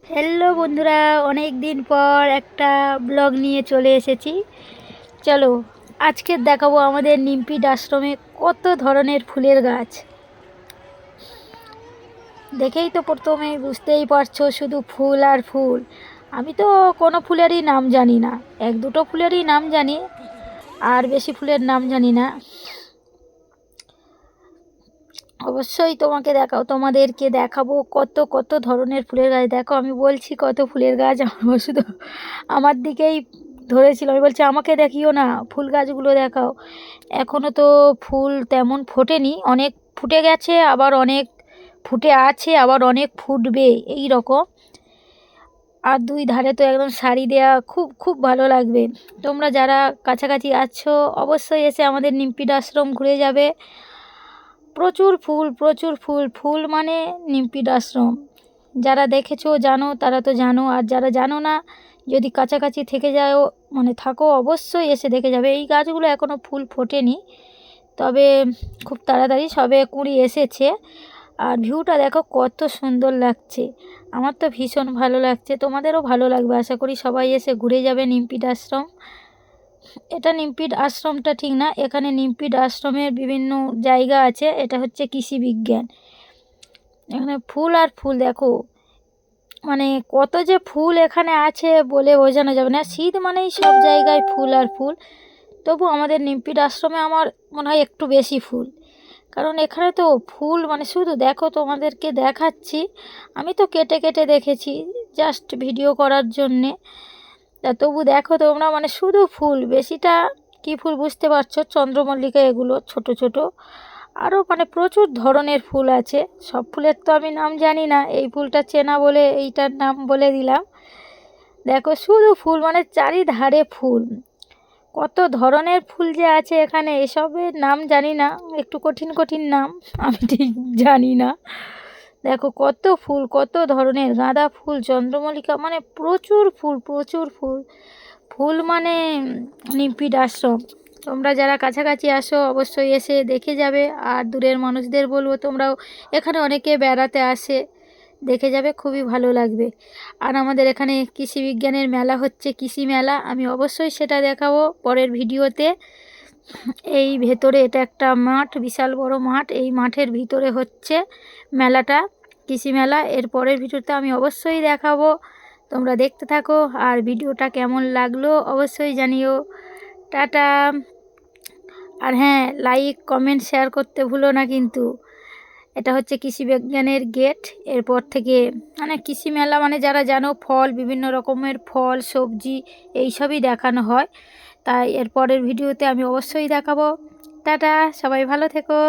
Hello বন্ধুরা, অনেক দিন পর একটা ব্লগ নিয়ে চলে এসেছি। চলো আজকে দেখাবো আমাদের নিমপিড আশ্রমে কত ধরনের ফুলের গাছ। দেখেই তো প্রথমে বুঝতেই পারছো, শুধু ফুল আর ফুল। আমি তো কোনো ফুলেরই নাম জানি না, এক দুটো ফুলেরই নাম জানি, আর বেশি ফুলের নাম জানি না। অবশ্যই তোমাদেরকে দেখাবো কত কত ধরনের ফুলের গাছ। দেখো আমি বলছি কত ফুলের গাছ, আমার শুধু আমার দিকেই ধরেছিল। আমি বলছি আমাকে দেখিও না, ফুল গাছগুলো দেখাও। এখনও তো ফুল তেমন ফোটেনি, অনেক ফুটে গেছে, আবার অনেক ফুটে আছে, আবার অনেক ফুটবে এই রকম। আর দুই ধারে তো একদম সারি দেয়া, খুব খুব ভালো লাগবে। তোমরা যারা কাছাকাছি আছো অবশ্যই এসে আমাদের নিমপিড আশ্রম ঘুরে যাবে। প্রচুর ফুল, প্রচুর ফুল। ফুল মানে নিমপিড আশ্রম। যারা দেখেছো জানো, তারা তো জানো, আর যারা জানো না, যদি কাছাকাছি থেকে যাও মানে থাকো, অবশ্যই এসে দেখে যাবে। এই গাছগুলো এখনও ফুল ফোটেনি, তবে খুব তাড়াতাড়ি সবে কুঁড়ি এসেছে। আর ভিউটা দেখো কত সুন্দর লাগছে, আমার তো ভীষণ ভালো লাগছে। তোমাদেরও ভালো লাগবে আশা করি। সবাই এসে ঘুরে যাবে নিমপিড আশ্রম। এটা নিমপিড আশ্রমটা ঠিক না, এখানে নিমপিড আশ্রমের বিভিন্ন জায়গা আছে। এটা হচ্ছে কৃষি বিজ্ঞান। এখানে ফুল আর ফুল দেখো, মানে কত যে ফুল এখানে আছে বলে বোঝানো যাবে না। শীত মানেই সব জায়গায় ফুল আর ফুল। তবু আমাদের নিমপিড আশ্রমে আমার মনে হয় একটু বেশি ফুল, কারণ এখানে তো ফুল মানে শুধু দেখো, তোমাদেরকে দেখাচ্ছি। আমি তো কেটে কেটে দেখেছি জাস্ট ভিডিও করার জন্যে। তা তবু দেখো তোমরা, মানে শুধু ফুল। বেশিটা কী ফুল বুঝতে পারছো, চন্দ্রমল্লিকা, এগুলো ছোট ছোট। আরও মানে প্রচুর ধরনের ফুল আছে। সব ফুলের তো আমি নাম জানি না, এই ফুলটা চেনা বলে এইটার নাম বলে দিলাম। দেখো শুধু ফুল, মানে চারিধারে ফুল। কত ধরনের ফুল যে আছে এখানে, এসবের নাম জানি না, একটু কঠিন কঠিন নাম, আমি ঠিক জানি না। দেখো কত ফুল, কত ধরনের গাঁদা ফুল, চন্দ্রমল্লিকা, মানে প্রচুর ফুল, প্রচুর ফুল। ফুল মানে নিমপিড আশ্রম। তোমরা যারা কাছাকাছি আসো অবশ্যই এসে দেখে যাবে। আর দূরের মানুষদের বলবো তোমরাও, এখানে অনেকে বেড়াতে আসে, দেখে যাবে, খুবই ভালো লাগবে। আর আমাদের এখানে কৃষি বিজ্ঞানের মেলা হচ্ছে, কৃষি মেলা, আমি অবশ্যই সেটা দেখাবো পরের ভিডিওতে। এই ভেতরে এটা একটা মাঠ, বিশাল বড় মাঠ, এই মাঠের ভিতরে হচ্ছে মেলাটা, কৃষি মেলা। এর পরের ভিডিওতে আমি অবশ্যই দেখাবো, তোমরা দেখতে থাকো। আর ভিডিওটা কেমন লাগলো অবশ্যই জানিও। টাটা। আর হ্যাঁ, লাইক কমেন্ট শেয়ার করতে ভুলো না কিন্তু। এটা হচ্ছে কৃষি বিজ্ঞানের গেট। এরপর থেকে মানে কৃষি মেলা মানে যারা জানো, ফল, বিভিন্ন রকমের ফল সবজি এইসবই দেখানো হয়। তাই এর পরের ভিডিওতে আমি অবশ্যই দেখাবো। টাটা, সবাই ভালো থেকো।